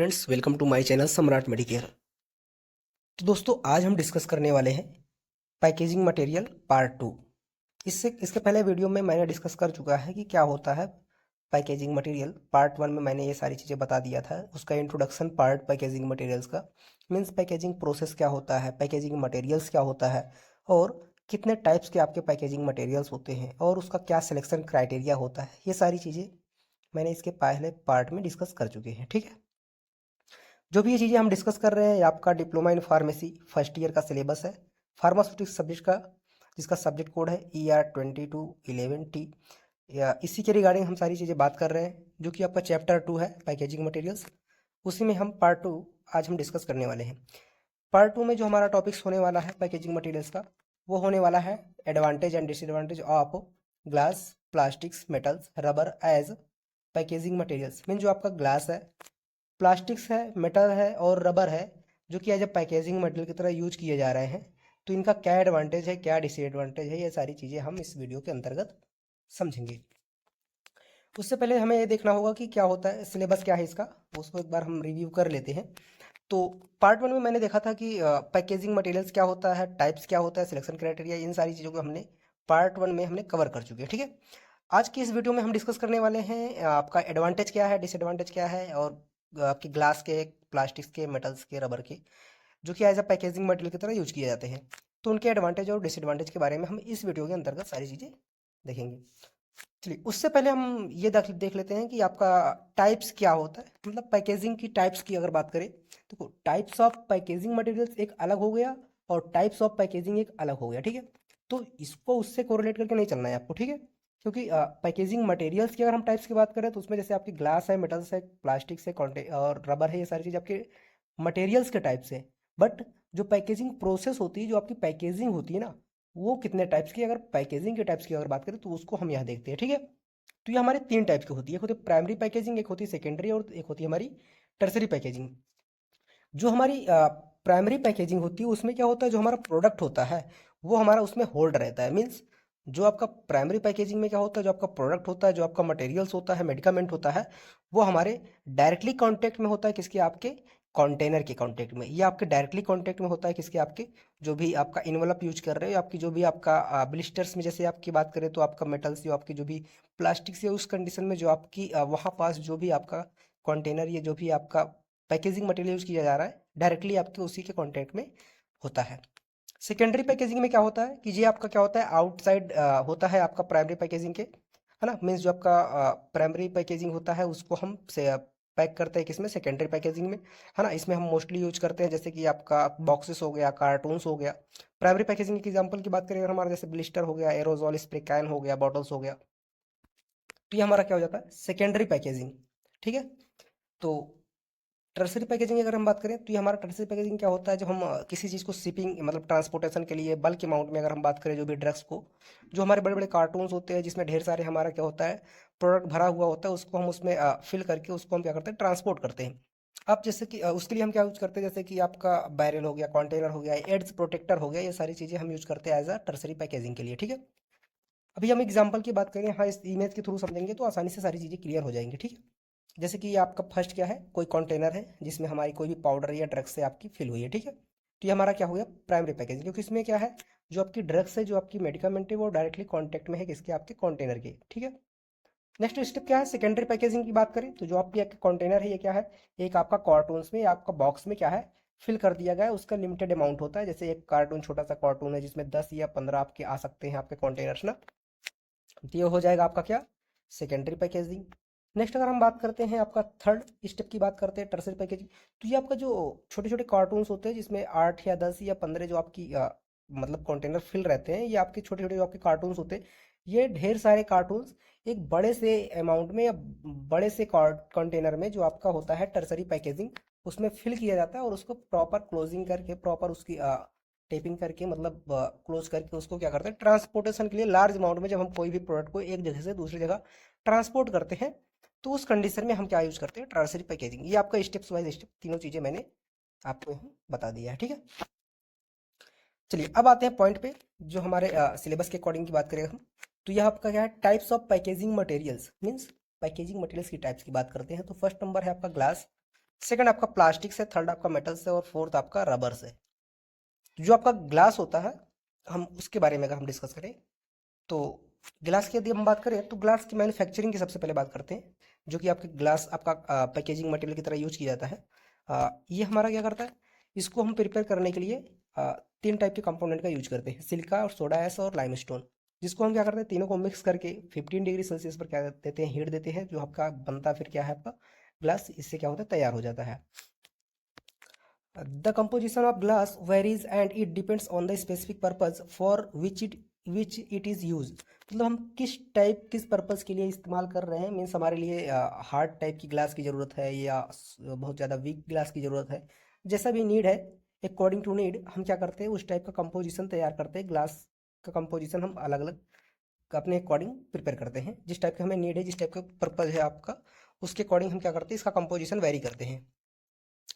Friends, welcome to my channel Samrat Medicare. तो दोस्तों, आज हम डिस्कस करने वाले हैं पैकेजिंग मटेरियल पार्ट 2। इसके पहले वीडियो में मैंने डिस्कस कर चुका है कि क्या होता है पैकेजिंग मटेरियल। पार्ट 1 में मैंने ये सारी चीज़ें बता दिया था। उसका इंट्रोडक्शन पार्ट पैकेजिंग मटेरियल्स का मीन्स पैकेजिंग प्रोसेस क्या होता है, पैकेजिंग मटेरियल्स क्या होता है और कितने टाइप्स के आपके पैकेजिंग मटेरियल्स होते हैं और उसका क्या सिलेक्शन क्राइटेरिया होता है, ये सारी चीज़ें मैंने इसके पहले पार्ट में डिस्कस कर चुके हैं। ठीक है, जो भी ये चीज़ें हम डिस्कस कर रहे हैं, ये आपका diploma in pharmacy first year का सिलेबस है फार्मास्यूटिक्स सब्जेक्ट का, जिसका सब्जेक्ट कोड है ER2211T। या इसी के रिगार्डिंग हम सारी चीज़ें बात कर रहे हैं, जो कि आपका चैप्टर 2 है पैकेजिंग मटेरियल्स। उसी में हम पार्ट 2 आज हम डिस्कस करने वाले हैं। पार्ट 2 में जो हमारा टॉपिक्स होने वाला है पैकेजिंग मटेरियल्स का, वो होने वाला है advantage and disadvantage of glass, plastics, metals, rubber as packaging materials. Mean जो आपका ग्लास है, प्लास्टिक्स है, मेटल है और रबर है, जो कि एज ए पैकेजिंग मटेरियल की तरह यूज किए जा रहे हैं, तो इनका क्या एडवांटेज है, क्या डिसएडवांटेज है, ये सारी चीज़ें हम इस वीडियो के अंतर्गत समझेंगे। उससे पहले हमें ये देखना होगा कि क्या होता है, सिलेबस क्या है इसका, उसको एक बार हम रिव्यू कर लेते हैं। तो पार्ट 1 में मैंने देखा था कि पैकेजिंग मटेरियल्स क्या होता है, टाइप्स क्या होता है, सिलेक्शन क्राइटेरिया, इन सारी चीज़ों को हमने पार्ट 1 में हमने कवर कर चुके हैं। ठीक है, आज की इस वीडियो में हम डिस्कस करने वाले हैं आपका एडवांटेज क्या है, डिसएडवांटेज क्या है, और आपके ग्लास के, प्लास्टिक्स के, मेटल्स के, रबर के, जो कि एज अ पैकेजिंग मटेरियल की तरह यूज किए जाते हैं, तो उनके एडवांटेज और डिसएडवांटेज के बारे में हम इस वीडियो के अंतर्गत सारी चीज़ें देखेंगे। चलिए, उससे पहले हम ये देख लेते हैं कि आपका टाइप्स क्या होता है, मतलब पैकेजिंग की टाइप्स की अगर बात करें तो टाइप्स ऑफ पैकेजिंग मटेरियल्स एक अलग हो गया और टाइप्स ऑफ पैकेजिंग एक अलग हो गया। ठीक है, तो इसको उससे कोरिलेट करके नहीं चलना है आपको। ठीक है, क्योंकि पैकेजिंग मटेरियल्स की अगर हम टाइप्स की बात करें तो उसमें जैसे आपकी ग्लास है, मेटल्स है, प्लास्टिक्स है और रबर है, ये सारी चीज़ आपके मटेरियल्स के टाइप्स है। बट जो पैकेजिंग प्रोसेस होती है, जो आपकी पैकेजिंग होती है ना, वो कितने टाइप्स की, अगर पैकेजिंग के टाइप्स की अगर बात करें तो उसको हम यहाँ देखते हैं। ठीक है, तो ये हमारे 3 टाइप्स की होती है, एक होती है प्राइमरी पैकेजिंग, एक होती है सेकेंडरी और एक होती है हमारी टर्सरी पैकेजिंग। जो हमारी प्राइमरी पैकेजिंग होती है उसमें क्या होता है, जो हमारा प्रोडक्ट होता है वो हमारा उसमें होल्ड रहता है। मीन्स जो आपका प्राइमरी पैकेजिंग में क्या होता है, जो आपका प्रोडक्ट होता है, जो आपका मटेरियल्स होता है, मेडिकामेंट होता है, वो हमारे डायरेक्टली कांटेक्ट में होता है, किसके, आपके कंटेनर के कांटेक्ट में। ये आपके डायरेक्टली कांटेक्ट में होता है किसके, आपके जो भी आपका इन्वेलप यूज कर रहे हो, आपकी जो भी आपका ब्लिस्टर्स में जैसे आपकी बात करें तो आपका मेटल्स, जो आपकी जो भी प्लास्टिक्स है, उस कंडीशन में जो आपकी वहाँ पास जो भी आपका कंटेनर, ये जो भी आपका पैकेजिंग मटेरियल यूज किया जा रहा है, डायरेक्टली आपके उसी के कांटेक्ट में होता है। सेकेंडरी पैकेजिंग में क्या होता है कि ये आपका क्या होता है, आउटसाइड होता है आपका प्राइमरी पैकेजिंग के, है ना। मीन्स जो आपका प्राइमरी पैकेजिंग होता है उसको हम से पैक करते हैं किसमें, सेकेंडरी पैकेजिंग में, है ना। इसमें हम मोस्टली यूज करते हैं जैसे कि आपका बॉक्सेस हो गया, कार्टून्स हो गया। प्राइमरी पैकेजिंग की एग्जांपल की बात करें अगर हमारा, जैसे ब्लिस्टर हो गया, एरोजॉल स्प्रे कैन हो गया, बॉटल्स हो गया, तो ये हमारा क्या हो जाता है, सेकेंडरी पैकेजिंग। ठीक है, तो टर्सरी पैकेजिंग अगर हम बात करें तो ये हमारा टर्सरी पैकेजिंग क्या होता है, जब हम किसी चीज़ को शिपिंग मतलब ट्रांसपोर्टेशन के लिए बल्क अमाउंट में अगर हम बात करें, जो भी ड्रग्स को, जो हमारे बड़े बड़े कार्टून्स होते हैं जिसमें ढेर सारे हमारा क्या होता है, प्रोडक्ट भरा हुआ होता है, उसको हम उसमें फिल करके उसको हम क्या करते हैं, ट्रांसपोर्ट करते हैं। अब जैसे कि उसके लिए हम क्या यूज करते हैं, जैसे कि आपका बैरल हो गया, कंटेनर हो गया, एड्स प्रोटेक्टर हो गया, ये सारी चीज़ें हम यूज करते हैं एज अ टर्सरी पैकेजिंग के लिए। ठीक है, अभी हम एग्जाम्पल की बात करें, हाँ, इस इमेज के थ्रू समझेंगे तो आसानी से सारी चीज़ें क्लियर हो जाएंगी। ठीक है, जैसे कि ये आपका फर्स्ट क्या है, कोई कंटेनर है जिसमें हमारी कोई भी पाउडर या ड्रग्स से आपकी फिल हुई है। ठीक है, तो ये हमारा क्या हो गया, प्राइमरी पैकेजिंग, क्योंकि इसमें क्या है, जो आपकी ड्रग्स है, जो आपकी मेडिकामेंट है, वो डायरेक्टली कॉन्टेक्ट में है किसके, आपके कंटेनर के। ठीक है, नेक्स्ट स्टेप क्या है, सेकेंडरी पैकेजिंग की बात करें तो जो आपकी आपके कंटेनर है, ये क्या है, एक आपका कार्टून्स में या आपका बॉक्स में क्या है, फिल कर दिया गया है, उसका लिमिटेड अमाउंट होता है। जैसे एक कार्टून, छोटा सा कार्टून है जिसमें 10 या 15 आपके आ सकते हैं आपके कंटेनर्स ना, तो ये हो जाएगा आपका क्या, सेकेंडरी पैकेजिंग। नेक्स्ट अगर हम बात करते हैं आपका थर्ड स्टेप की बात करते हैं, टर्सरी पैकेजिंग, तो ये आपका जो छोटे छोटे कार्टून्स होते हैं जिसमें 8 या 10 या 15 जो आपकी मतलब कंटेनर फिल रहते हैं, ये आपके छोटे छोटे जो आपके कार्टून्स होते हैं, ये ढेर सारे कार्टून्स एक बड़े से अमाउंट में या बड़े से कंटेनर में जो आपका होता है टर्सरी पैकेजिंग, उसमें फिल किया जाता है और उसको प्रॉपर क्लोजिंग करके, प्रॉपर उसकी टेपिंग करके, मतलब क्लोज करके, उसको क्या करते हैं, ट्रांसपोर्टेशन के लिए लार्ज अमाउंट में जब हम कोई भी प्रोडक्ट को एक जगह से दूसरी जगह ट्रांसपोर्ट करते हैं, तो उस कंडीशन में हम क्या यूज करते हैं, टर्सरी पैकेजिंग। ये आपका स्टेप्स वाइज स्टेप तीनों चीजें मैंने आपको यहाँ बता दिया है। ठीक है, चलिए अब आते हैं पॉइंट पे, जो हमारे सिलेबस के अकॉर्डिंग की बात करें हम, तो यह आपका क्या है, types of packaging materials, means packaging materials की टाइप्स की बात करते हैं। तो फर्स्ट नंबर है आपका ग्लास, सेकंड आपका प्लास्टिक से, थर्ड आपका मेटल से और फोर्थ आपका रबर से। जो आपका ग्लास होता है, हम उसके बारे में अगर हम डिस्कस करें तो ग्लास की यदि हम बात करें तो ग्लास की मैन्युफैक्चरिंग की सबसे पहले बात करते हैं, जो कि आपके ग्लास आपका पैकेजिंग मटेरियल की तरह यूज किया जाता है। ये हमारा क्या करता है, इसको हम प्रिपेयर करने के लिए तीन टाइप के कंपोनेंट का यूज करते हैं, सिलिका और सोडा ऐश और लाइमस्टोन, जिसको हम क्या करते हैं तीनों को मिक्स करके 15 डिग्री सेल्सियस पर क्या देते हैं, हीट देते हैं, जो आपका बनता फिर क्या है आपका ग्लास, इससे क्या होता है तैयार हो जाता है। The composition of glass varies and it depends on the specific purpose for which it is used। मतलब हम किस टाइप किस पर्पस के लिए इस्तेमाल कर रहे हैं, मीन्स हमारे लिए हार्ड टाइप की ग्लास की ज़रूरत है या बहुत ज़्यादा वीक ग्लास की ज़रूरत है, जैसा भी नीड है अकॉर्डिंग टू नीड हम क्या करते हैं उस टाइप का कंपोजिशन तैयार करते हैं। ग्लास का कंपोजिशन हम अलग अलग अपने अकॉर्डिंग प्रिपेयर करते हैं, जिस टाइप का हमें नीड है, जिस टाइप का पर्पज़ है आपका, उसके अकॉर्डिंग हम क्या करते हैं इसका कंपोजिशन वेरी करते हैं।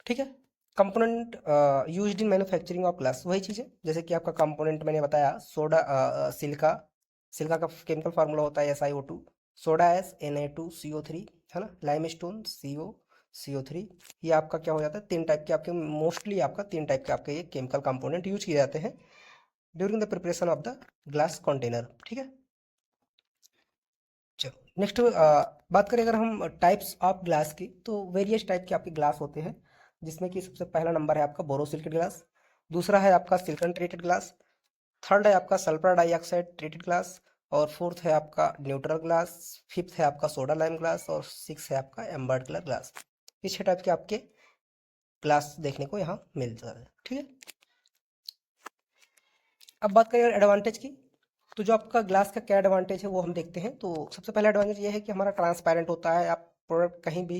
ठीक है। Component used in manufacturing of glass, वही चीज़ है जैसे कि आपका कंपोनेंट मैंने बताया, सोडा सिलिका, सिलिका का केमिकल फार्मूला होता है SiO2, सोडा एस Na2CO3, है ना, लाइमस्टोन CO3। ये आपका क्या हो जाता है, तीन टाइप के आपके, मोस्टली आपका तीन टाइप के आपके ये केमिकल कंपोनेंट यूज किए जाते हैं during the preparation of the glass container. ठीक है। चलो नेक्स्ट बात करें अगर हम टाइप्स ऑफ ग्लास की, तो वेरियस टाइप के आपके ग्लास होते हैं, जिसमें कि सबसे पहला नंबर है आपका बोरोसिलिकेट ग्लास, दूसरा है आपका सिलिकॉन ट्रीटेड ग्लास, थर्ड है आपका सल्फर डाइऑक्साइड ट्रीटेड ग्लास, और फोर्थ है आपका न्यूट्रल ग्लास, फिफ्थ है आपका सोडा लाइम ग्लास, और सिक्स है आपका एम्बर्ड कलर ग्लास। ये छह टाइप के आपके ग्लास देखने को यहाँ मिलता है। ठीक है। अब बात करें एडवांटेज की, तो जो आपका ग्लास का क्या एडवांटेज है वो हम देखते हैं। तो सबसे पहला एडवांटेज ये है कि हमारा ट्रांसपेरेंट होता है, आप प्रोडक्ट कहीं भी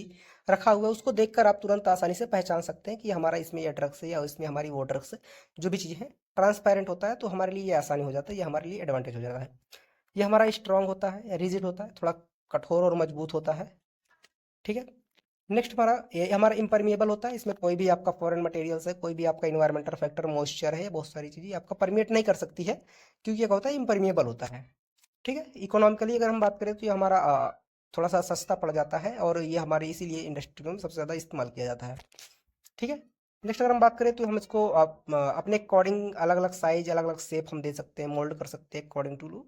रखा हुआ है उसको देखकर आप तुरंत आसानी से पहचान सकते हैं कि हमारा इसमें ये ड्रग्स है या इसमें हमारी वो ड्रग्स है, जो भी चीज़ें हैं ट्रांसपेरेंट होता है, तो हमारे लिए ये आसानी हो जाता है, ये हमारे लिए एडवांटेज हो जाता है। ये हमारा स्ट्रांग होता है, रिजिड होता है, थोड़ा कठोर और मजबूत होता है। ठीक है। नेक्स्ट हमारा ये हमारा इम्परमिएबल होता है, इसमें कोई भी आपका फॉरेन मटेरियल्स है, कोई भी आपका इन्वायरमेंटल फैक्टर, मॉइस्चर है, बहुत सारी चीज़ें आपका परमिएट नहीं कर सकती है, क्योंकि ये क्या होता है इम्परमिएबल होता है। ठीक है। इकोनॉमिकली अगर हम बात करें तो ये हमारा थोड़ा सा सस्ता पड़ जाता है, और ये हमारे इसीलिए इंडस्ट्री में सबसे ज़्यादा इस्तेमाल किया जाता है। ठीक है। नेक्स्ट अगर हम बात करें तो हम इसको अपने अकॉर्डिंग अलग अलग साइज, अलग अलग शेप हम दे सकते हैं, मोल्ड कर सकते हैं अकॉर्डिंग टू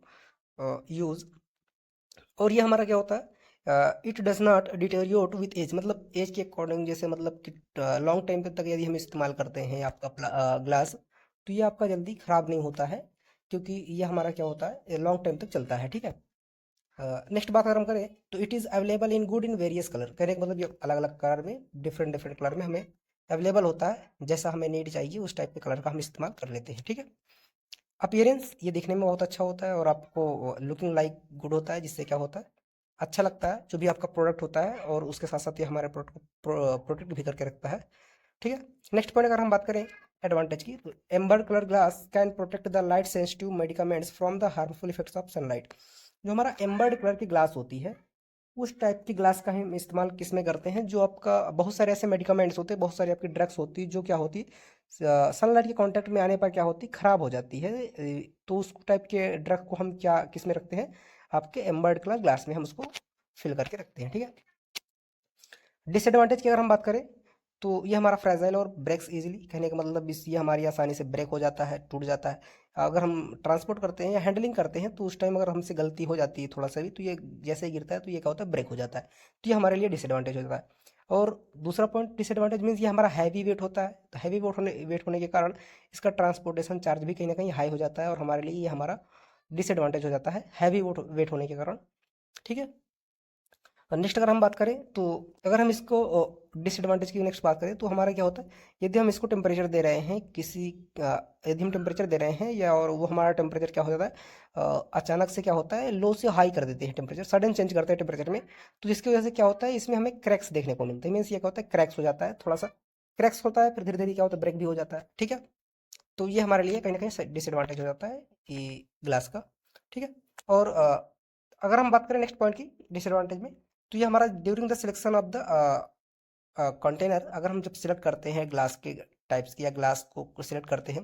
यूज़। और ये हमारा क्या होता है, it does not deteriorate with age, मतलब एज के अकॉर्डिंग, जैसे मतलब कि लॉन्ग टाइम तक यदि हम इस्तेमाल करते हैं आपका ग्लास, तो ये आपका जल्दी ख़राब नहीं होता है, क्योंकि ये हमारा क्या होता है लॉन्ग टाइम तक चलता है। ठीक है। नेक्स्ट बात अगर हम करें तो it is available in good in various colour, कहने का मतलब ये अलग अलग कलर में, डिफरेंट डिफरेंट कलर में हमें अवेलेबल होता है, जैसा हमें नीड चाहिए उस टाइप के कलर का हम इस्तेमाल कर लेते हैं। ठीक है। अपीयरेंस, ये दिखने में बहुत अच्छा होता है और आपको लुकिंग लाइक गुड होता है, जिससे क्या होता है अच्छा लगता है जो भी आपका प्रोडक्ट होता है, और उसके साथ साथ ये हमारे प्रोडक्ट को प्रोटेक्ट भी करके रखता है। ठीक है। नेक्स्ट पॉइंट अगर हम बात करें एडवांटेज की, तो amber colour glass can protect the light sensitive medicaments from the harmful effects of sunlight. जो हमारा एम्बर्ड कलर की ग्लास होती है, उस टाइप की ग्लास का हम इस्तेमाल किस में करते हैं, जो आपका बहुत सारे ऐसे मेडिकामेंट्स होते हैं, बहुत सारी आपकी ड्रग्स होती है, जो क्या होती सनलाइट के कांटेक्ट में आने पर क्या होती खराब हो जाती है। तो उस टाइप के ड्रग को हम क्या किस में रखते हैं, आपके एम्बर्ड कलर ग्लास में हम उसको फिल करके रखते हैं। ठीक है। डिसएडवांटेज की अगर हम बात करें तो ये हमारा फ्रेजाइल और ब्रेक्स इजीली, कहने का मतलब इस ये हमारी आसानी से ब्रेक हो जाता है, टूट जाता है। अगर हम ट्रांसपोर्ट करते हैं या हैंडलिंग करते हैं तो उस टाइम अगर हमसे गलती हो जाती है थोड़ा सा भी, तो ये जैसे ही गिरता है तो ये क्या होता है ब्रेक हो जाता है, तो ये हमारे लिए डिसएडवांटेज हो जाता है। और दूसरा पॉइंट डिसएडवांटेज मीन्स ये हमारा हैवी वेट होता है, तो हैवी वेट होने के कारण इसका ट्रांसपोर्टेशन चार्ज भी कहीं ना कहीं हाई हो जाता है, और हमारे लिए ये हमारा डिसएडवांटेज हो जाता है हैवी वेट होने के कारण। ठीक है। नेक्स्ट अगर हम बात करें तो अगर हम इसको डिसएडवांटेज की नेक्स्ट बात करें तो हमारा क्या होता है, यदि हम इसको टेम्परेचर दे रहे हैं यदि हम टेम्परेचर दे रहे हैं या और वो हमारा टेम्परेचर क्या हो जाता है, अचानक से क्या होता है लो से हाई कर देते हैं टेम्परेचर, सडन चेंज करते हैं टेम्परेचर में, तो जिसकी वजह से क्या होता है इसमें हमें क्रैक्स देखने को मिलते हैं। मीन्स ये क्या होता है क्रैक्स हो जाता है, थोड़ा सा क्रैक्स होता है, फिर धीरे धीरे क्या होता है ब्रेक भी हो जाता है। ठीक है। तो ये हमारे लिए कहीं ना कहीं डिसएडवांटेज हो जाता है ये ग्लास का। ठीक है। और अगर हम बात करें नेक्स्ट पॉइंट की डिसएडवांटेज में, तो ये हमारा during the selection of the container, अगर हम जब सिलेक्ट करते हैं ग्लास के टाइप्स की या ग्लास को सिलेक्ट करते हैं,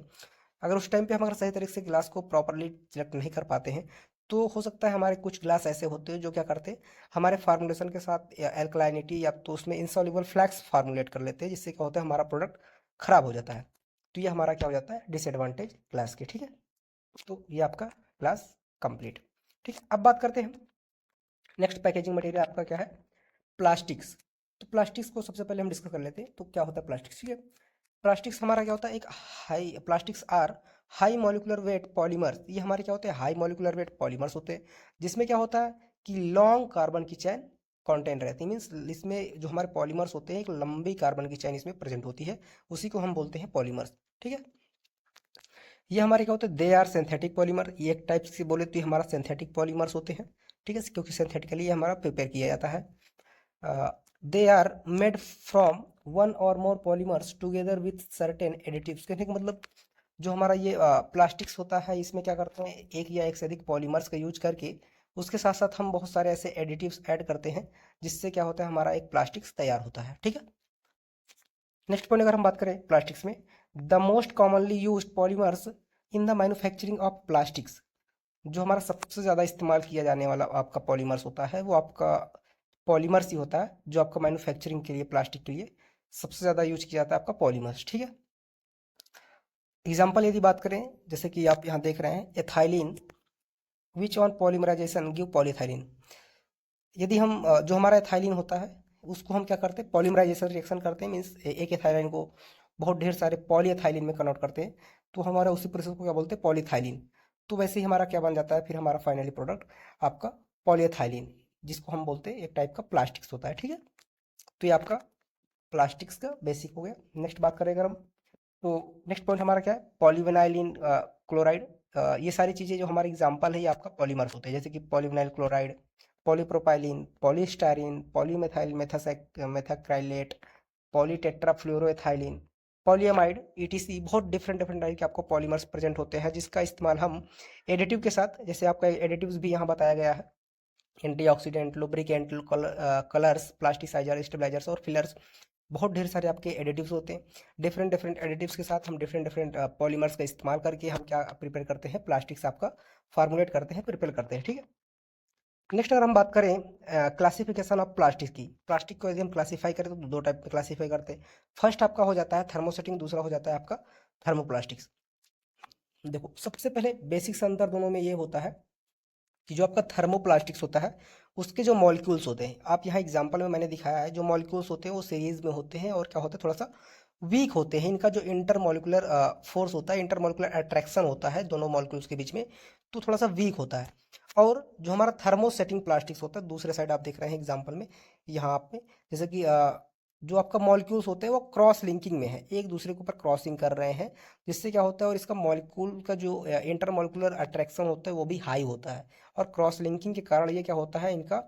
अगर उस टाइम पे हम अगर सही तरीके से ग्लास को प्रॉपरली सिलेक्ट नहीं कर पाते हैं तो हो सकता है हमारे कुछ ग्लास ऐसे होते हैं जो क्या करते हैं, हमारे फार्मूलेशन के साथ एल्कलाइनिटी या तो उसमें इंसॉल्युबल फ्लैक्स फार्मुलेट कर लेते हैं, जिससे क्या होता है हमारा प्रोडक्ट खराब हो जाता है। तो ये हमारा क्या हो जाता है, डिसएडवांटेज ग्लास की। ठीक है, तो ये आपका ग्लास कंप्लीट। ठीक है, अब बात करते हैं नेक्स्ट पैकेजिंग मटेरियल आपका क्या है, प्लास्टिक्स। तो प्लास्टिक्स को सबसे पहले हम डिस्कस कर लेते हैं। तो क्या होता है प्लास्टिक्स, ठीक है। प्लास्टिक्स हमारा क्या होता है, एक high plastics are high molecular weight polymers. ये हमारे क्या होते हैं, हाई मॉलिकुलर वेट पॉलीमर्स होते हैं, जिसमें क्या होता है कि लॉन्ग कार्बन की चैन कंटेंट रहती है। मीन्स इसमें जो हमारे पॉलीमर्स होते हैं, एक लंबी कार्बन की चैन इसमें प्रेजेंट होती है, उसी को हम बोलते हैं पॉलीमर्स। ठीक है, ये हमारे क्या होते हैं, दे आर सिंथेटिक पॉलीमर। ये एक टाइप से बोले तो ये हमारा सिंथेटिक पॉलीमर्स होते हैं। ठीक है, क्योंकि सिंथेटिकली ये हमारा प्रिपेयर किया जाता है। They are made from one or more polymers together with certain additives. कहने का मतलब जो हमारा ये प्लास्टिक्स होता है, इसमें क्या करते हैं, एक या एक से अधिक पॉलीमर्स का यूज करके उसके साथ साथ हम बहुत सारे ऐसे एडिटिव्स ऐड करते हैं, जिससे क्या होता है हमारा एक प्लास्टिक्स तैयार होता है। ठीक है, नेक्स्ट पॉइंट अगर हम बात करें प्लास्टिक्स में, the most commonly used polymers in the manufacturing of plastics. जो हमारा सबसे ज़्यादा इस्तेमाल किया जाने वाला आपका पॉलीमर्स होता है, वो आपका पॉलीमर्स ही होता है, जो आपका मैन्युफैक्चरिंग के लिए, प्लास्टिक के लिए सबसे ज़्यादा यूज किया जाता है आपका पॉलीमर्स। ठीक है, एग्जाम्पल यदि बात करें, जैसे कि आप यहाँ देख रहे हैं ethylene, which on polymerisation give polyethylene. यदि हम जो हमारा एथाइलिन होता है उसको हम क्या करते हैं, पॉलीमराइजेशन रिएक्शन करते हैं, मीन्स एक एथाइलिन को बहुत ढेर सारे पॉलीएथाइलिन में कन्वर्ट करते हैं, तो हमारा उसी प्रोसेस को क्या बोलते हैं, पॉलीथाइलिन। तो वैसे ही हमारा क्या बन जाता है फिर हमारा फाइनली प्रोडक्ट आपका पॉलीएथाइलिन, जिसको हम बोलते हैं एक टाइप का प्लास्टिक्स होता है। ठीक है, तो ये आपका प्लास्टिक्स का बेसिक हो गया। नेक्स्ट बात करें अगर हम, तो नेक्स्ट पॉइंट हमारा क्या है, पॉलीविनाइलिन क्लोराइड। ये सारी चीज़ें जो हमारे एग्जांपल है ये आपका पॉलीमर्स होते हैं, जैसे कि polyvinyl chloride, polypropylene, polystyrene, polymethyl methacrylate, polytetrafluoroethylene, polyamide, etc. बहुत डिफरेंट डिफरेंट टाइप के आपको पॉलीमर्स प्रेजेंट होते हैं, जिसका इस्तेमाल हम एडिटिव के साथ, जैसे आपका एडिटिव्स भी यहाँ बताया गया है, antioxidant, lubricant, colours, plasticiser, stabilisers और फिलर्स। बहुत ढेर सारे आपके एडिटिव्स होते हैं। डिफरेंट डिफरेंट एडिटिव्स के साथ हम डिफरेंट डिफरेंट पॉलीमर्स का इस्तेमाल करके हम क्या प्रिपेयर करते हैं, प्लास्टिक्स आपका फार्मुलेट करते हैं, प्रिपेयर करते हैं। ठीक है, नेक्स्ट अगर हम बात करें क्लासिफिकेशन ऑफ प्लास्टिक की, प्लास्टिक को यदि हम क्लासीफाई करें तो दो टाइप में क्लासीफाई करते हैं। फर्स्ट आपका हो जाता है थर्मोसेटिंग, दूसरा हो जाता है आपका थर्मोप्लास्टिक्स। देखो सबसे पहले बेसिक से अंतर दोनों में ये होता है कि जो आपका थर्मोप्लास्टिक्स होता है उसके जो मॉलिक्यूल्स होते हैं, आप यहाँ एग्जांपल में मैंने दिखाया है, जो मॉलिक्यूल्स होते हैं वो सीरीज में होते हैं और क्या होता है, थोड़ा सा वीक होते हैं। इनका जो इंटरमॉलिकुलर फोर्स होता है, इंटरमॉलिकुलर अट्रैक्शन होता है दोनों मॉलिक्यूल्स के बीच में, तो थोड़ा सा वीक होता है। और जो हमारा थर्मोसेटिंग प्लास्टिक्स होता है, दूसरे साइड आप देख रहे हैं एग्जाम्पल में यहाँ पे, जैसे कि जो आपका मॉलिक्यूल्स होते हैं वो क्रॉस लिंकिंग में है, एक दूसरे के ऊपर क्रॉसिंग कर रहे हैं, जिससे क्या होता है, और इसका मॉलिक्यूल का जो इंटरमॉलिकुलर अट्रैक्शन होता है वो भी हाई होता है। और क्रॉस लिंकिंग के कारण ये क्या होता है, इनका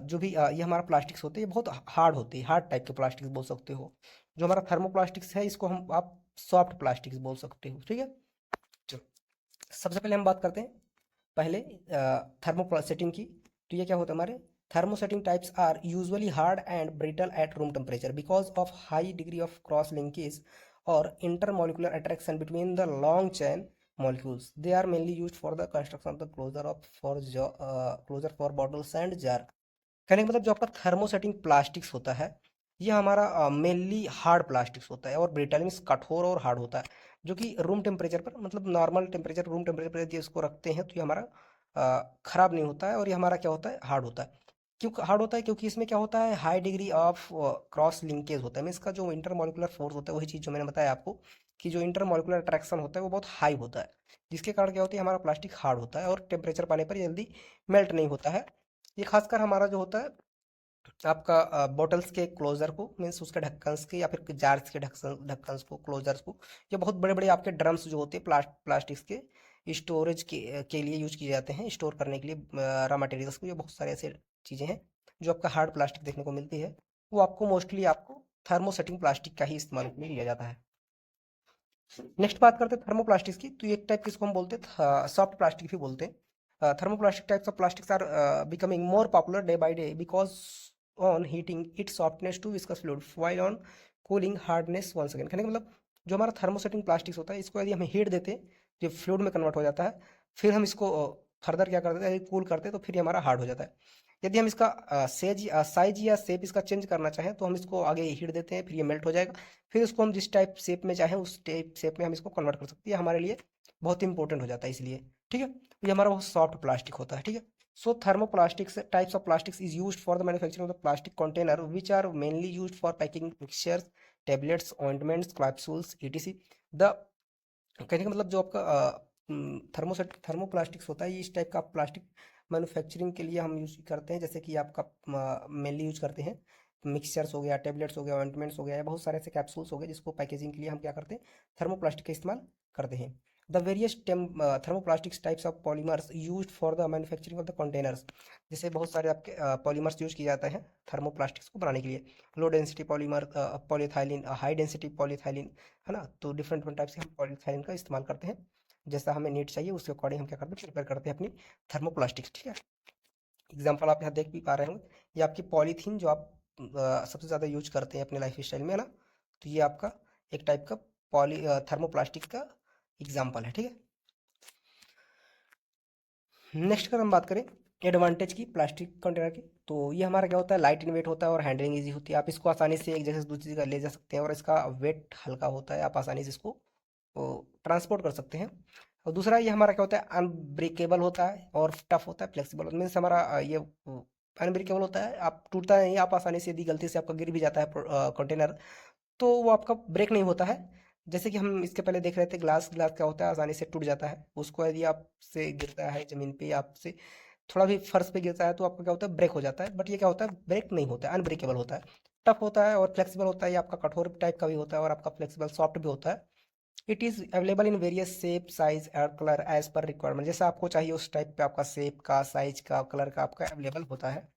जो भी ये हमारा प्लास्टिक्स होते हैं ये बहुत हार्ड होते हैं, हार्ड टाइप के प्लास्टिक्स बोल सकते हो। जो हमारा थर्मोप्लास्टिक्स है इसको हम आप सॉफ्ट प्लास्टिक्स बोल सकते हो। ठीक है, चलो सबसे पहले हम बात करते हैं पहले थर्मोसेटिंग की। तो ये क्या होता है, हमारे thermosetting types are usually hard and brittle at room temperature because of high degree of cross linkage और intermolecular attraction between the long chain molecules. They are mainly used for the construction of the closure for bottles and jar. कहने का मतलब जो आपका thermosetting plastics होता है ये हमारा मेनली हार्ड प्लास्टिक्स होता है, और ब्रिटल मीन्स कठोर और हार्ड होता है, जो कि रूम टेम्परेचर पर, मतलब नॉर्मल टेम्परेचर, रूम टेम्परेचर पर यदि इसको रखते हैं तो ये हमारा खराब नहीं होता है, और ये हमारा क्या होता है, हार्ड होता है। क्यों हार्ड होता है, क्योंकि इसमें क्या होता है, high degree of cross linkage होता है। मीन्स इसका जो इंटरमॉलिकुलर फोर्स होता है, वही चीज़ जो मैंने बताया आपको, कि जो इंटरमॉलिकुलर अट्रैक्शन होता है वो बहुत हाई होता है, जिसके कारण क्या होता है, हमारा प्लास्टिक हार्ड होता है और टेम्परेचर पाने पर जल्दी मेल्ट नहीं होता है। ये खासकर हमारा जो होता है आपका बॉटल्स के क्लोजर को, मीन्स उसके ढक्कन्स के, या फिर जार्स के ढक्कन्स को, क्लोजर्स को, ये बहुत बड़े बड़े आपके ड्रम्स जो होते हैं प्लास्टिक्स के, स्टोरेज के लिए यूज किए जाते हैं, स्टोर करने के लिए रॉ मटेरियल्स को। ये बहुत सारे ऐसे चीज़ें हैं जो आपका हार्ड प्लास्टिक देखने को मिलती है, वो आपको मोस्टली आपको थर्मोसेटिंग प्लास्टिक का ही इस्तेमाल में लिया जाता है। नेक्स्ट बात करते हैं थर्मोप्लास्टिक्स की। तो एक टाइप किसको हम बोलते हैं, सॉफ्ट प्लास्टिक भी बोलते हैं। Thermoplastic types of plastics are becoming more popular day by day because on heating it softness to viscous fluid while on cooling hardness once again. कहने का मतलब जो हमारा थर्मोसेटिंग प्लास्टिक्स होता है इसको यदि हम हीट देते हैं, जो फ्लूइड में कन्वर्ट हो जाता है, फिर हम इसको फर्दर क्या कर देते हैं, कूल करते हैं तो फिर ये हमारा हार्ड हो जाता है। यदि हम इसका साइज या शेप इसका चेंज करना चाहें तो हम इसको आगे हीट देते हैं, फिर ये मेल्ट हो जाएगा, फिर उसको हम जिस टाइप शेप में चाहें उस टाइप शेप में हम इसको कन्वर्ट कर सकते हैं। हमारे लिए बहुत इंपॉर्टेंट हो जाता है इसलिए, ठीक है। ये हमारा बहुत सॉफ्ट प्लास्टिक होता है, ठीक है। So thermoplastics types of plastics is used for the manufacturing of the plastic container which are mainly used for packing mixtures, tablets, ointments, capsules, etc. The कहने का मतलब जो आपका थर्मोप्लास्टिक्स होता है, ये इस टाइप का प्लास्टिक मैन्युफैक्चरिंग के लिए हम यूज करते हैं। जैसे कि आपका मेनली यूज करते हैं मिक्सचर्स हो गया, टेबलेट्स हो गया, ऑइंटमेंट्स हो गया, या बहुत सारे ऐसे कैप्सूल्स हो गए जिसको पैकेजिंग के लिए हम क्या करते हैं, थर्मोप्लास्टिक का इस्तेमाल करते हैं। The various thermoplastics types of polymers used for the manufacturing of the containers. जैसे बहुत सारे आपके पॉलीमर्स यूज किए जाते हैं थर्मोप्लास्टिक्स को बनाने के लिए। Low density polymer, polyethylene, high density polyethylene, है ना। तो डिफरेंट डिफरेंट टाइप से हम पॉलीथाइलिन का इस्तेमाल करते हैं। जैसा हमें नीड चाहिए उसके अकॉर्डिंग हम क्या करते हैं, प्रिपेयर करते हैं अपनी थर्मोप्लास्टिक्स, ठीक है। एग्जाम्पल आप यहाँ देख भी पा रहे होंगे, ये आपकी पॉलीथीन जो आप सबसे ज़्यादा यूज करते हैं अपने लाइफ स्टाइल में, है ना। तो ये आपका एक टाइप का थर्मोप्लास्टिक का एग्जाम्पल है, ठीक है। नेक्स्ट अगर हम बात करें एडवांटेज की प्लास्टिक कंटेनर की, तो ये हमारा क्या होता है, लाइट इन वेट होता है और हैंडलिंग इजी होती है। आप इसको आसानी से एक जगह से दूसरी जगह ले जा सकते हैं और इसका वेट हल्का होता है, आप आसानी से इसको ट्रांसपोर्ट कर सकते हैं। और दूसरा ये हमारा क्या होता है, अनब्रेकेबल होता है और टफ होता है, फ्लेक्सिबल मीन्स हमारा ये अनब्रेकेबल होता है, आप टूटता नहीं, आप आसानी से यदि गलती से आपका गिर भी जाता है कंटेनर तो वो आपका ब्रेक नहीं होता है। जैसे कि हम इसके पहले देख रहे थे ग्लास, ग्लास क्या होता है, आसानी से टूट जाता है। उसको यदि आपसे गिरता है जमीन पे, आपसे थोड़ा भी फर्श पे गिरता है तो आपका क्या होता है, ब्रेक हो जाता है। बट ये क्या होता है, ब्रेक नहीं होता है, अनब्रेकेबल होता है, टफ होता है और फ्लेक्सिबल होता है। ये आपका कठोर टाइप का भी होता है और आपका फ्लेक्सिबल सॉफ्ट भी होता है। It is available in various shape, size और कलर एज पर रिक्वायरमेंट। जैसा आपको चाहिए उस टाइप पे आपका शेप का, साइज का, कलर का आपका अवेलेबल होता है।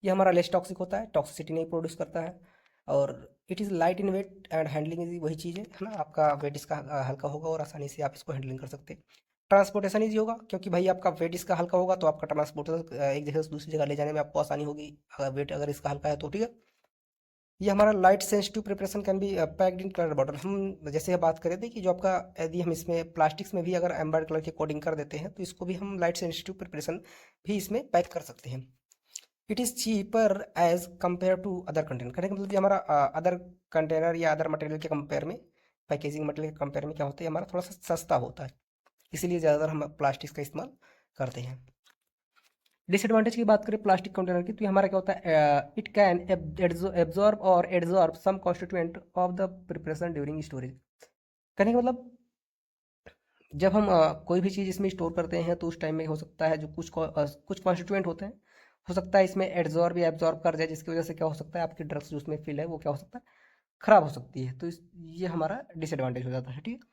ये हमारा लेस टॉक्सिक होता है, टॉक्सिसिटी नहीं प्रोड्यूस करता है। और it is light in weight and handling is वही चीज़ है ना। आपका वेट इसका हल्का होगा और आसानी से आप इसको हैंडलिंग कर सकते हैं। ट्रांसपोर्टेशन इजी होगा क्योंकि भाई आपका वेट इसका हल्का होगा तो आपका ट्रांसपोर्टेशन एक जगह से दूसरी जगह ले जाने में आपको आसानी होगी, अगर वेट अगर इसका हल्का है तो, ठीक है। ये हमारा light sensitive preparation can be packed in colour bottle. हम जैसे बात कर रहे थे कि जो आपका यदि हम इसमें प्लास्टिक्स में भी अगर एम्बर कलर की कोडिंग कर देते हैं तो इसको भी हम लाइट सेंसिटिव प्रिपरेशन भी इसमें पैक कर सकते हैं। It is cheaper as compare to other container. कहने का मतलब ये हमारा अदर कंटेनर या अदर मटेरियल के कंपेयर में, पैकेजिंग मटेरियल के कंपेयर में क्या होता है, हमारा थोड़ा सा सस्ता होता है, इसीलिए ज़्यादातर हम प्लास्टिक का इस्तेमाल करते हैं। डिसएडवांटेज की बात करें प्लास्टिक कंटेनर की, तो ये हमारा क्या होता है, इट कैन एब्जॉर्ब और adsorb some constituent of the preparation during storage. कहने का मतलब जब हम कोई भी चीज़ इसमें स्टोर करते हैं तो उस टाइम में हो सकता है जो कुछ कॉन्स्टिट्यूएंट होते हैं, हो सकता है इसमें एड्जॉर्ब या एब्जॉर्ब कर जाए, जिसकी वजह से क्या हो सकता है, आपकी ड्रग्स जो उसमें फिल है वो क्या हो सकता है, खराब हो सकती है। तो ये हमारा डिसएडवांटेज हो जाता है, ठीक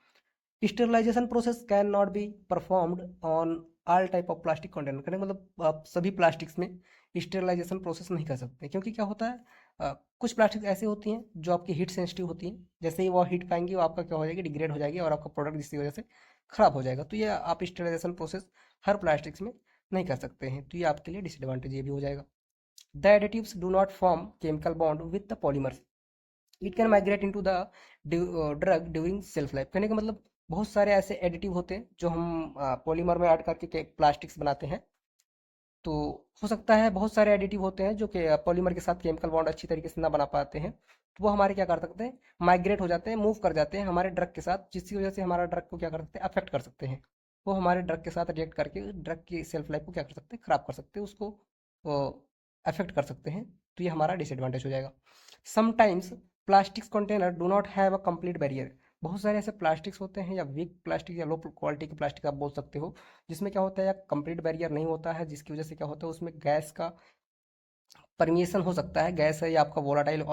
है। Sterilisation process can not be performed on all type of plastic container. कहने का मतलब आप सभी प्लास्टिक्स में स्टेरिलाइजेशन प्रोसेस नहीं कर सकते क्योंकि क्या होता है, कुछ प्लास्टिक ऐसी होती हैं जो आपकी हीट सेंसिटिव होती हैं, जैसे ही वो हीट पाएंगी वो आपका क्या हो जाएगी, डिग्रेड हो जाएगी और आपका प्रोडक्ट जिसकी वजह से खराब हो जाएगा। तो ये आप स्टेरिलाइजेशन प्रोसेस हर प्लास्टिक्स में नहीं कर सकते हैं, तो ये आपके लिए डिसएडवांटेज ये भी हो जाएगा। The additives do not form chemical bond with the polymers, it can migrate into the drug during self life. कहने का मतलब बहुत सारे ऐसे एडिटिव होते हैं जो हम पॉलीमर में ऐड करके प्लास्टिक्स बनाते हैं। तो हो सकता है बहुत सारे एडिटिव होते हैं जो कि पॉलीमर के साथ केमिकल बॉन्ड अच्छी तरीके से ना बना पाते हैं, तो वो हमारे क्या कर सकते हैं, माइग्रेट हो जाते हैं, मूव कर जाते हैं हमारे ड्रग के साथ, जिसकी वजह से हमारा ड्रग को क्या कर सकते हैं, अफेक्ट कर सकते हैं। वो हमारे ड्रग के साथ रिएक्ट करके ड्रग की सेल्फ लाइफ को क्या कर सकते हैं, खराब कर सकते हैं, उसको अफेक्ट कर सकते हैं। तो ये हमारा डिसएडवांटेज हो जाएगा। Sometimes plastics container do not have a complete barrier. बहुत सारे ऐसे प्लास्टिक्स होते हैं या वीक प्लास्टिक या लो क्वालिटी के प्लास्टिक आप बोल सकते हो, जिसमें क्या होता है, या कंप्लीट बैरियर नहीं होता है, जिसकी वजह से क्या होता है, उसमें गैस का परमिएशन हो सकता है। गैस है या आपका वोलाटाइल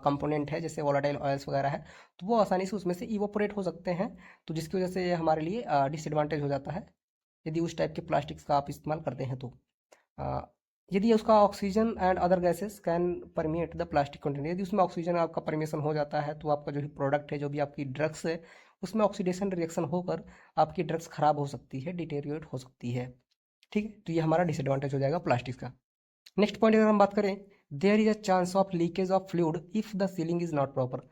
कंपोनेंट है, जैसे वोलाटाइल ऑयल्स वगैरह है, तो वो आसानी से उसमें से इवोपोरेट हो सकते हैं। तो जिसकी वजह से ये हमारे लिए डिसएडवांटेज हो जाता है यदि उस टाइप के प्लास्टिक्स का आप इस्तेमाल करते हैं तो। अ, यदि उसका oxygen and other gases can permeate the plastic container, यदि उसमें ऑक्सीजन आपका परमिशन हो जाता है तो आपका जो भी प्रोडक्ट है, जो भी आपकी ड्रग्स है, उसमें ऑक्सीडेशन रिएक्शन होकर आपकी ड्रग्स खराब हो सकती है, डिटेरियोरेट हो सकती है, ठीक है। तो ये हमारा डिसएडवांटेज हो जाएगा प्लास्टिक्स का। नेक्स्ट पॉइंट अगर हम बात करें, there is a chance of leakage of fluid if the sealing is not proper.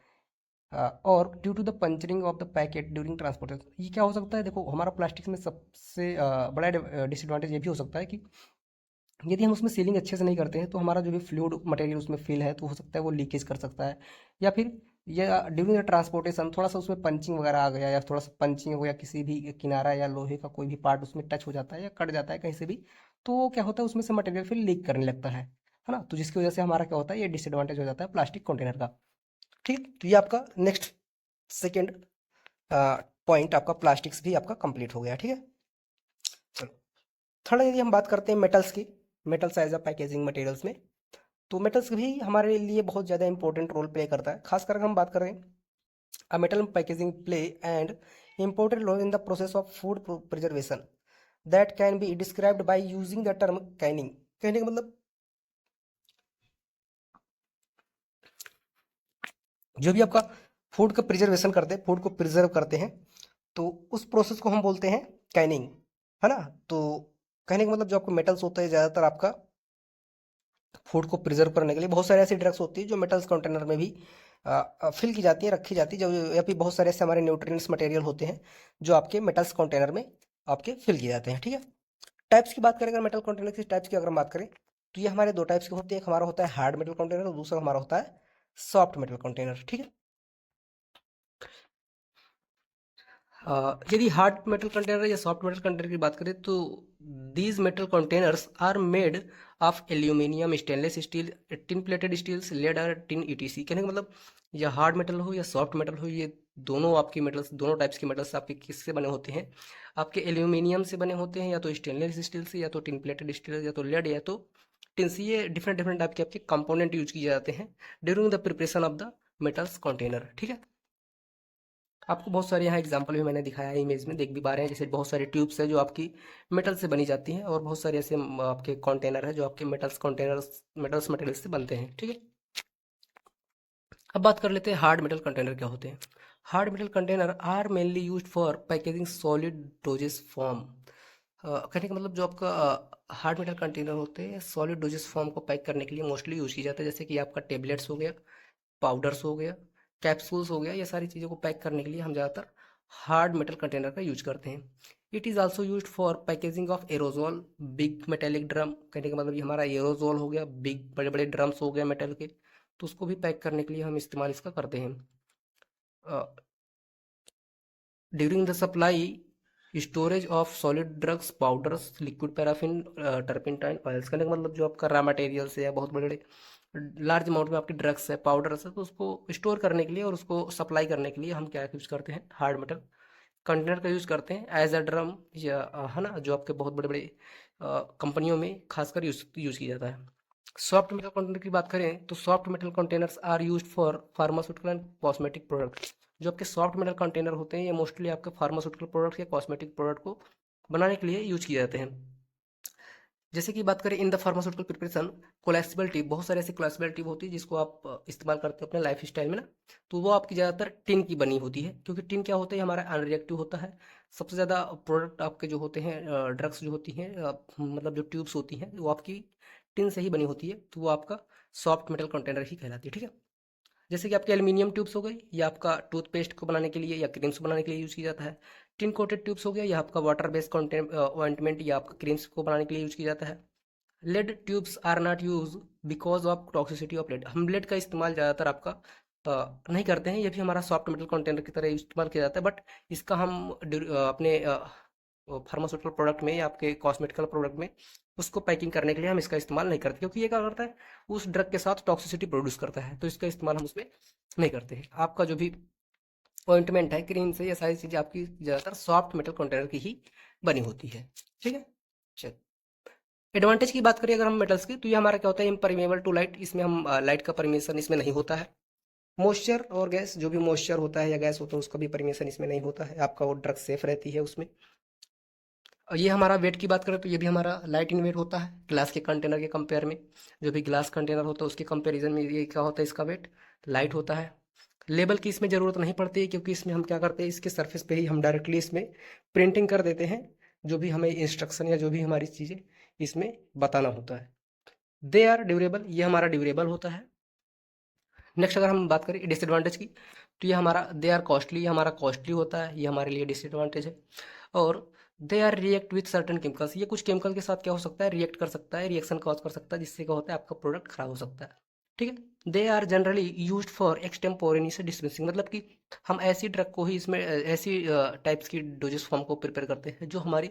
और due to the puncturing of the packet during transportation. ये क्या हो सकता है, देखो हमारा प्लास्टिक में सबसे बड़ा डिसएडवांटेज ये भी हो सकता है कि यदि हम उसमें सीलिंग अच्छे से नहीं करते हैं तो हमारा जो भी फ्लूइड मटेरियल उसमें फिल है तो हो सकता है वो लीकेज कर सकता है, या फिर या ड्यूरिंग द ट्रांसपोर्टेशन थोड़ा सा उसमें पंचिंग वगैरह आ गया, या थोड़ा सा पंचिंग हो गया, किसी भी किनारा या लोहे का कोई भी पार्ट उसमें टच हो जाता है या कट जाता है कहीं से भी, तो क्या होता है उसमें से मटेरियल फिर लीक करने लगता है ना। तो जिसकी वजह से हमारा क्या होता है, ये डिसएडवांटेज हो जाता है प्लास्टिक कंटेनर का। ठीक है, तो ये आपका नेक्स्ट सेकेंड पॉइंट आपका प्लास्टिक्स भी आपका कंप्लीट हो गया। ठीक है, चलो थर्ड यदि हम बात करते हैं मेटल्स की, metals as a packaging materials में, तो मेटल्स भी हमारे लिए बहुत ज़्यादा इंपॉर्टेंट रोल प्ले करता है। खासकर हम बात करें a metal packaging play and important role in the process of food preservation that can be described by using the term canning। कहने का मतलब जो भी आपका फूड का प्रिजर्वेशन करते हैं, फूड को प्रिजर्व करते हैं, तो उस प्रोसेस को हम बोलते हैं कैनिंग, है ना। तो कहने का मतलब जो आपको मेटल्स होता है ज़्यादातर आपका फूड को प्रिजर्व करने के लिए बहुत सारे ऐसी ड्रग्स होती है जो मेटल्स कंटेनर में भी फिल की जाती है, रखी जाती है, जब या फिर बहुत सारे ऐसे हमारे न्यूट्रिएंट्स मटेरियल होते हैं जो आपके मेटल्स कंटेनर में आपके फिल किए जाते हैं। ठीक है, टाइप्स की बात करें, अगर मेटल कंटेनर की टाइप्स की अगर हम बात करें तो ये हमारे दो टाइप्स के होते हैं, एक हमारा होता है हार्ड मेटल कंटेनर और दूसरा हमारा होता है सॉफ्ट मेटल कंटेनर। ठीक है, यदि हार्ड मेटल कंटेनर या सॉफ्ट मेटल कंटेनर की बात करें तो these metal containers are made of aluminium, stainless steel, tin plated steels, lead और टिन ईटीसी। कहने का मतलब या हार्ड मेटल हो या सॉफ्ट मेटल हो, ये दोनों आपकी मेटल्स, दोनों टाइप्स की मेटल्स आपके किससे बने होते हैं, आपके एल्यूमिनियम से बने होते हैं, या तो स्टेनलेस स्टील से, या तो टिन प्लेटेड स्टील, या तो लेड, या तो टिन से। ये डिफरेंट डिफरेंट टाइप के आपके कंपोनेंट यूज किए जाते हैं during the preparation of the metals container. ठीक है, आपको बहुत सारे यहाँ एग्जांपल भी मैंने दिखाया है, इमेज में देख भी पा रहे हैं, जैसे बहुत सारे ट्यूब्स है जो आपकी मेटल से बनी जाती हैं, और बहुत सारे ऐसे आपके कंटेनर है जो आपके मेटल्स कंटेनर्स मेटल्स मटेरियल से बनते हैं। ठीक है, अब बात कर लेते हैं हार्ड मेटल कंटेनर क्या होते हैं। Hard metal container are mainly used for packaging solid doses form. कहने का मतलब जो आपका हार्ड मेटल कंटेनर होते हैं सॉलिड डोजेस फॉर्म को पैक करने के लिए मोस्टली यूज किया जाता है, जैसे कि आपका टेबलेट्स हो गया, पाउडर्स हो गया, कैप्सूल्स हो गया, ये सारी चीज़ों को पैक करने के लिए हम ज़्यादातर हार्ड मेटल कंटेनर का यूज करते हैं। It is also used for packaging of aerosol, big metallic drum. कहने का मतलब ये हमारा एरोजोल हो गया, बिग बड़े बड़े ड्रम्स हो गए मेटल के, तो उसको भी पैक करने के लिए हम इस्तेमाल इसका करते हैं। During the supply storage of solid drugs, powders, liquid paraffin, turpentine oils. कहने का मतलब जो आपका रॉ मटेरियल्स है या बहुत बड़े बड़े लार्ज अमाउंट में आपके ड्रग्स है, पाउडर्स है, तो उसको स्टोर करने के लिए और उसको सप्लाई करने के लिए हम क्या यूज़ करते हैं, हार्ड मेटल कंटेनर का यूज़ करते हैं एज अ ड्रम, या है ना, जो आपके बहुत बड़े बड़े कंपनियों में खासकर यूज़ किया जाता है। सॉफ्ट मेटल कंटेनर की बात करें तो soft metal containers are used for pharmaceutical and cosmetic product. जो आपके सॉफ्ट मेटल कंटेनर होते हैं ये मोस्टली आपके फार्मास्यूटिकल प्रोडक्ट या कॉस्मेटिक प्रोडक्ट को बनाने के लिए यूज किए जाते हैं। जैसे कि बात करें इन the pharmaceutical preparation, cholesterol tip, बहुत सारे ऐसी कोलेस्ट्रॉल टिप होती है जिसको आप इस्तेमाल करते हो अपने लाइफ स्टाइल में ना, तो वो आपकी ज़्यादातर टिन की बनी होती है, क्योंकि टिन क्या होता है हमारा अनरिएक्टिव होता है। सबसे ज़्यादा प्रोडक्ट आपके जो होते हैं ड्रग्स जो होती हैं मतलब जो ट्यूब्स होती हैं वो आपकी टिन से ही बनी होती है, तो वो आपका सॉफ्ट मेटल कंटेनर ही कहलाती है। ठीक है, जैसे कि आपके एल्यूमिनियम ट्यूब्स हो गई, या आपका टूथपेस्ट को बनाने के लिए या क्रीम्स को बनाने के लिए यूज़ किया जाता है। टिन कोटेड ट्यूब्स हो गया, या आपका वाटर बेस्ड कंटेंट ऑइंटमेंट या आपका क्रीम्स को बनाने के लिए यूज़ किया जाता है। Lead tubes are not use because of toxicity of lead. हम लेड का इस्तेमाल ज़्यादातर आपका नहीं करते हैं, ये भी हमारा सॉफ्ट मेटल कंटेनर की तरह इस्तेमाल किया जाता है, बट इसका हम अपने फार्मास्यूटिकल प्रोडक्ट में या आपके कॉस्मेटिकल प्रोडक्ट में उसको पैकिंग करने के लिए हम इसका इस्तेमाल नहीं करते, क्योंकि ये क्या करता है उस ड्रग के साथ टॉक्सिसिटी प्रोड्यूस करता है, तो इसका इस्तेमाल हम उसमें नहीं करते हैं। आपका जो भी ऑइंटमेंट है, क्रीम से, ये सारी चीज़ें आपकी ज़्यादातर सॉफ्ट मेटल कंटेनर की ही बनी होती है। ठीक है, चल एडवांटेज की बात करें अगर हम मेटल्स की, तो ये हमारा क्या होता है इम्परमेबल टू लाइट, इसमें हम लाइट का परमिशन इसमें नहीं होता है। मॉइस्चर और गैस, जो भी मॉइस्चर होता है या गैस होता है उसका भी परमिशन इसमें नहीं होता है, आपका वो ड्रग सेफ रहती है उसमें। और ये हमारा वेट की बात करें तो ये भी हमारा लाइट इन वेट होता है ग्लास के कंटेनर के कंपेयर में। जो भी ग्लास कंटेनर होता है उसके कंपेरिजन में ये क्या होता है, इसका वेट लाइट होता है। लेबल की इसमें ज़रूरत नहीं पड़ती है, क्योंकि इसमें हम क्या करते हैं इसके सरफेस पे ही हम डायरेक्टली इसमें प्रिंटिंग कर देते हैं, जो भी हमें इंस्ट्रक्शन या जो भी हमारी चीज़ें इसमें बताना होता है। दे आर ड्यूरेबल, ये हमारा ड्यूरेबल होता है। नेक्स्ट अगर हम बात करें डिसएडवांटेज की, तो ये हमारा दे आर कॉस्टली, ये हमारा कॉस्टली होता है, ये हमारे लिए डिसएडवांटेज है। और they are react with certain chemicals, ये कुछ केमिकल के साथ क्या हो सकता है, रिएक्ट कर सकता है, रिएक्शन कॉज कर सकता है, जिससे क्या होता है आपका प्रोडक्ट खराब हो सकता है। ठीक है। They are generally used for extemporaneous dispensing, मतलब कि हम ऐसी ड्रग को ही इसमें ऐसी टाइप्स की डोजेस फॉर्म को प्रिपेयर करते हैं जो हमारी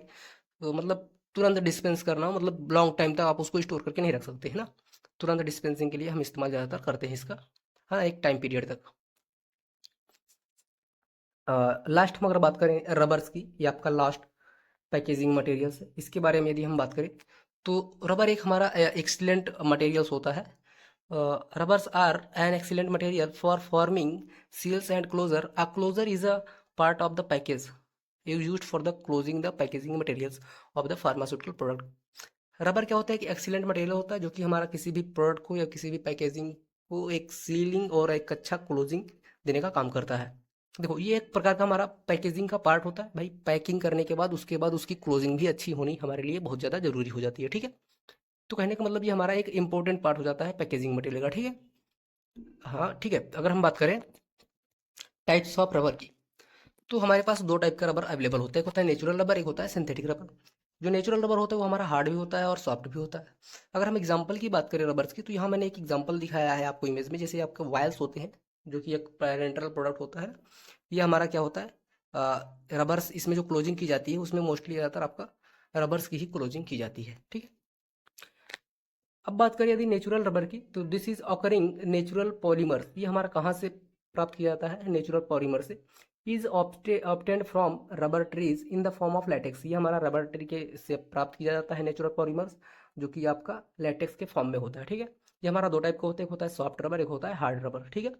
मतलब तुरंत डिस्पेंस करना हो, मतलब लॉन्ग टाइम तक आप उसको स्टोर करके नहीं रख सकते है ना। तुरंत डिस्पेंसिंग के लिए हम इस्तेमाल ज़्यादातर करते हैं इसका, हाँ, एक टाइम पीरियड तक। लास्ट हम अगर बात करें रबर्स की, ये आपका लास्ट पैकेजिंग मटेरियल्स है, इसके बारे में यदि हम बात करें तो रबर एक हमारा एक्सीलेंट मटेरियल्स होता है। Rubbers are an excellent material for forming seals and closure. A closure is a part of the package used for the closing the packaging materials of the pharmaceutical product. Rubber क्या होता है कि excellent material होता है जो कि हमारा किसी भी प्रोडक्ट को या किसी भी पैकेजिंग को एक सीलिंग और एक अच्छा क्लोजिंग देने का काम करता है। देखो ये एक प्रकार का हमारा पैकेजिंग का पार्ट होता है भाई। पैकिंग करने के बाद उसके बाद उसकी क्लोजिंग भी अच्छी होनी हमारे लिए बहुत ज़्यादा जरूरी हो जाती है। ठीक है। तो कहने का मतलब ये हमारा एक इंपॉर्टेंट पार्ट हो जाता है पैकेजिंग मटेरियल का। ठीक है। हाँ ठीक है। अगर हम बात करें टाइप्स ऑफ रबर की, तो हमारे पास दो टाइप का रबर अवेलेबल होता है, एक होता है नेचुरल रबर, एक होता है सिंथेटिक रबर। जो नेचुरल रबर होता है वो हमारा हार्ड भी होता है और सॉफ्ट भी होता है। अगर हम एग्जांपल की बात करें रबर्स की, तो यहाँ मैंने एक एग्जांपल दिखाया है आपको इमेज में, जैसे आपके वायल्स होते हैं जो कि एक पेरेंटल प्रोडक्ट होता है। ये हमारा क्या होता है रबर्स, इसमें जो क्लोजिंग की जाती है उसमें मोस्टली ज़्यादातर आपका रबर्स की ही क्लोजिंग की जाती है। ठीक है। अब बात करें यदि नेचुरल रबर की, तो this is occurring natural polymer. ये हमारा कहाँ से प्राप्त किया जाता है, नेचुरल पॉलीमर से। Is obtained from rubber trees in the form of latex. ये हमारा रबर ट्री के से प्राप्त किया जाता है नेचुरल पॉलीमर्स, जो कि आपका लैटेक्स के फॉर्म में होता है। ठीक है। ये हमारा दो टाइप का होता है, एक होता है सॉफ्ट रबर, एक होता है हार्ड रबर। ठीक है।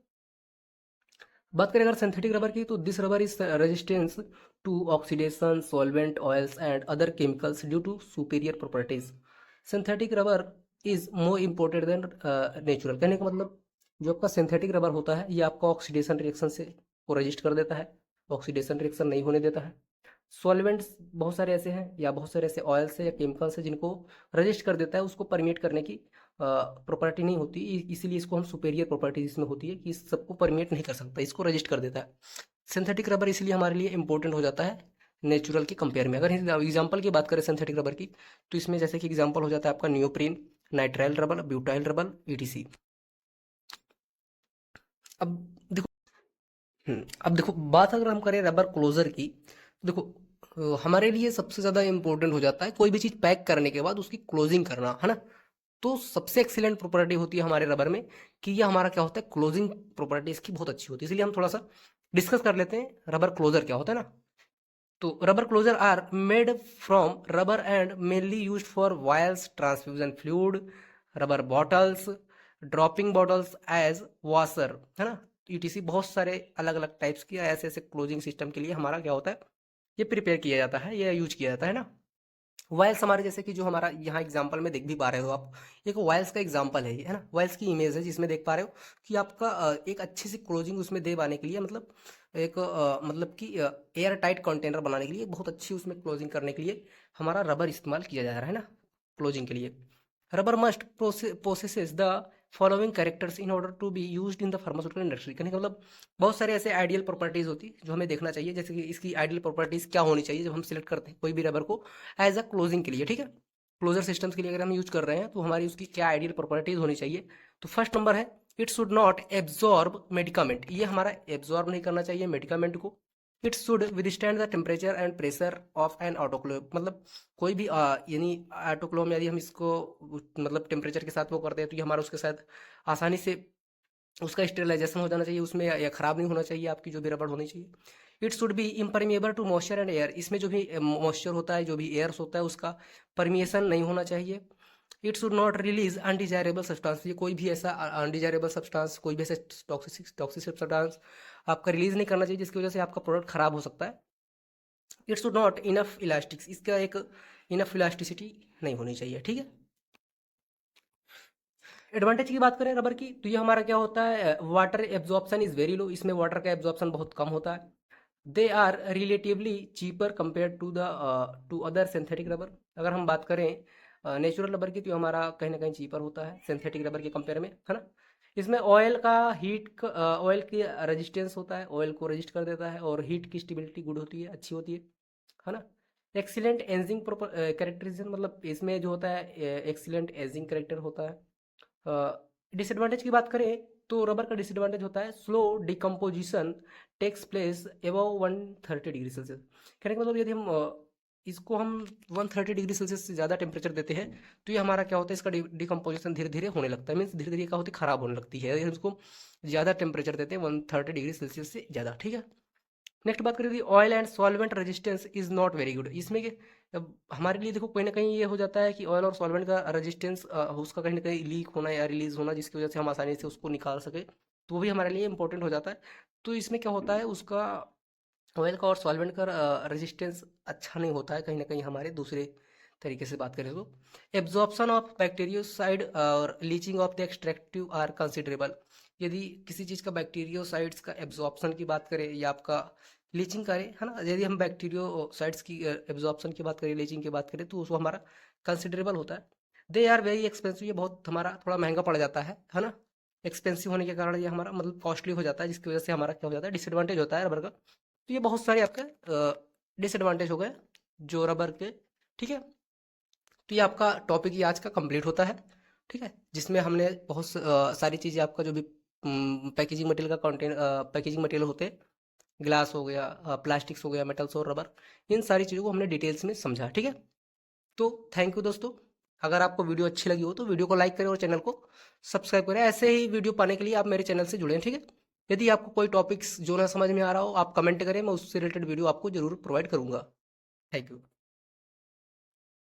बात करें अगर सिंथेटिक रबर की, तो this rubber is resistance to oxidation solvent oils and other chemicals due to superior properties. Synthetic rubber is more imported than natural. कहने का मतलब जो आपका सिंथेटिक रबर होता है ये आपका ऑक्सीडेशन रिएक्शन से को रजिस्ट कर देता है, ऑक्सीडेशन रिएक्शन नहीं होने देता है। सॉल्वेंट्स बहुत सारे ऐसे हैं या बहुत सारे ऐसे ऑयल्स है या केमिकल्स है जिनको रजिस्ट कर देता है, उसको परमिएट करने की प्रॉपर्टी नहीं होती, इसीलिए इसको हम सुपेरियर प्रॉपर्टी इसमें होती है कि इस सबको परमिएट नहीं कर सकता, इसको रजिस्ट कर देता है। सिंथेटिक रबर इसलिए हमारे लिए इंपॉर्टेंट हो जाता है नेचुरल के कंपेयर में। अगर एग्जाम्पल की बात करें सिंथेटिक रबर की, तो इसमें जैसे कि एग्जाम्पल हो जाता है आपका neoprene, nitrile rubber, butyl rubber, etc. अब देखो अब देखो बात अगर हम करें रबर क्लोजर की, तो देखो हमारे लिए सबसे ज़्यादा इंपॉर्टेंट हो जाता है कोई भी चीज़ पैक करने के बाद उसकी क्लोजिंग करना, है ना। तो सबसे एक्सीलेंट प्रॉपर्टी होती है हमारे रबर में कि ये हमारा क्या होता है, क्लोजिंग प्रॉपर्टी इसकी बहुत अच्छी होती है। इसलिए हम थोड़ा सा डिस्कस कर लेते हैं रबर क्लोजर क्या होता है ना। तो rubber closure are made from rubber and mainly used for vials, transfusion fluid, rubber bottles, dropping bottles as washer, है ना। ईटीसी बहुत सारे अलग अलग टाइप्स की ऐसे ऐसे क्लोजिंग सिस्टम के लिए हमारा क्या होता है, ये प्रिपेयर किया जाता है, ये यूज किया जाता है ना। वायल्स हमारे जैसे कि जो हमारा यहाँ एग्जांपल में देख भी पा रहे हो आप, एक वायल्स का एग्जांपल है ये, है ना। वायल्स की इमेज है जिसमें देख पा रहे हो कि आपका एक अच्छी सी क्लोजिंग उसमें दे पाने के लिए, मतलब एक मतलब कि एयर टाइट कंटेनर बनाने के लिए, बहुत अच्छी उसमें क्लोजिंग करने के लिए हमारा रबर इस्तेमाल किया जा रहा है ना क्लोजिंग के लिए। Rubber must possesses the following characters in order to be used in the pharmaceutical industry. कहने का मतलब बहुत सारे ऐसे आइडियल प्रॉपर्टीज होती है जो हमें देखना चाहिए, जैसे कि इसकी आइडियल प्रॉपर्टीज क्या होनी चाहिए जब हम सिलेक्ट करते हैं कोई भी रबर को एज अ क्लोजिंग के लिए। ठीक है। क्लोजर सिस्टम्स के लिए अगर हम यूज कर रहे हैं तो हमारी उसकी क्या आइडियल प्रॉपर्टीज होनी चाहिए। तो फर्स्ट नंबर है it should not absorb medicament. ये हमारा एब्जॉर्ब नहीं करना चाहिए मेडिकामेंट को। It should withstand the temperature and pressure of an autoclave. मतलब कोई भी यानी ऑटोक्लेव में यदि हम इसको मतलब टेम्परेचर के साथ वो करते हैं तो ये हमारा उसके साथ आसानी से उसका स्टेरिलाइजेशन हो जाना चाहिए उसमें, या खराब नहीं होना चाहिए आपकी जो भी रबड़ होनी चाहिए। It should be impermeable to moisture and air. इसमें जो भी मॉइस्चर होता है, जो भी एयर्स होता है, उसका परमिएशन नहीं होना चाहिए। It should not release undesirable substance. ये कोई भी ऐसा अनडिजायरेबल सब्सटेंस, कोई भी ऐसा टॉक्सिक सब्सटेंस आपका रिलीज नहीं करना चाहिए जिसकी वजह से आपका प्रोडक्ट खराब हो सकता है। It should not enough elastic. इसका एक इनफ इलास्टिसिटी नहीं होनी चाहिए। ठीक है। एडवांटेज की बात करें रबर की, तो ये हमारा क्या होता है, water absorption is very low. इसमें वाटर का एब्जॉर्प्शन बहुत कम होता है। They are relatively cheaper compare to the two other synthetic rubber. अगर हम बात करें नेचुरल रबर की, तो हमारा कहीं ना कहीं चीपर होता है सिंथेटिक रबर के कंपेयर में, है ना। इसमें ऑयल का हीट ऑयल की रेजिस्टेंस होता है, ऑयल को रजिस्ट कर देता है, और हीट की स्टेबिलिटी गुड होती है, अच्छी होती है ना। एक्सीलेंट एजिंग कैरेक्टरिज्म, मतलब इसमें जो होता है एक्सीलेंट एजिंग कैरेक्टर होता है। डिसएडवांटेज की बात करें तो रबर का डिसएडवांटेज होता है slow decomposition takes place above 130 degree Celsius. कहने का मतलब यदि हम इसको हम 130 डिग्री सेल्सियस से ज़्यादा टेम्परेचर देते हैं तो ये हमारा क्या होता है, इसका डिकम्पोजिशन धीरे धीरे होने लगता है, मीन्स धीरे धीरे क्या होती है, खराब होने लगती है यदि हम इसको ज़्यादा टेम्परेचर देते हैं 130 डिग्री सेल्सियस से ज़्यादा, ठीक है। नेक्स्ट बात करें oil and solvent resistance is not very good. इसमें अब हमारे लिए देखो कहीं ना कहीं ये हो जाता है कि ऑयल और सॉल्वेंट का रेजिस्टेंस उसका कहीं ना कहीं लीक होना या रिलीज होना, जिसकी वजह से हम आसानी से उसको निकाल सके, तो वो भी हमारे लिए इंपॉर्टेंट हो जाता है। तो इसमें क्या होता है, उसका ऑयल का और सॉल्वेंट का रेजिस्टेंस अच्छा नहीं होता है, कहीं ना कहीं हमारे दूसरे तरीके से बात करें तो एब्जॉर्प्शन ऑफ बैक्टीरियोसाइड और leaching of the extractive are considerable. यदि किसी चीज़ का बैक्टीरियोसाइड्स का एब्जॉर्प्शन की बात करें या आपका लीचिंग करें, है ना, यदि हम बैक्टीरियोसाइड्स की एब्जॉर्प्शन की बात करें, लीचिंग की बात करें, तो उसको हमारा कंसिडरेबल होता है। दे आर वेरी एक्सपेंसिव, ये बहुत हमारा थोड़ा महंगा पड़ जाता है ना। एक्सपेंसिव होने के कारण ये हमारा मतलब कॉस्टली हो जाता है, जिसकी वजह से हमारा क्या हो जाता है, डिसएडवांटेज होता है रबर का। तो ये बहुत सारे आपके डिसएडवांटेज हो गए जो रबर के, ठीक है। तो ये आपका टॉपिक ही आज का कंप्लीट होता है, ठीक है, जिसमें हमने बहुत सारी चीज़ें आपका जो भी पैकेजिंग मटेरियल का कंटेंट, पैकेजिंग मटेरियल होते हैं, ग्लास हो गया, प्लास्टिक्स हो गया, मेटल्स और रबर, इन सारी चीज़ों को हमने डिटेल्स में समझा, ठीक है। तो थैंक यू दोस्तों। अगर आपको वीडियो अच्छी लगी हो तो वीडियो को लाइक करें और चैनल को सब्सक्राइब करें। ऐसे ही वीडियो पाने के लिए आप मेरे चैनल से जुड़ें, ठीक है। यदि आपको कोई टॉपिक्स जो ना समझ में आ रहा हो, आप कमेंट करें, मैं उससे रिलेटेड वीडियो आपको जरूर प्रोवाइड करूंगा। Thank you.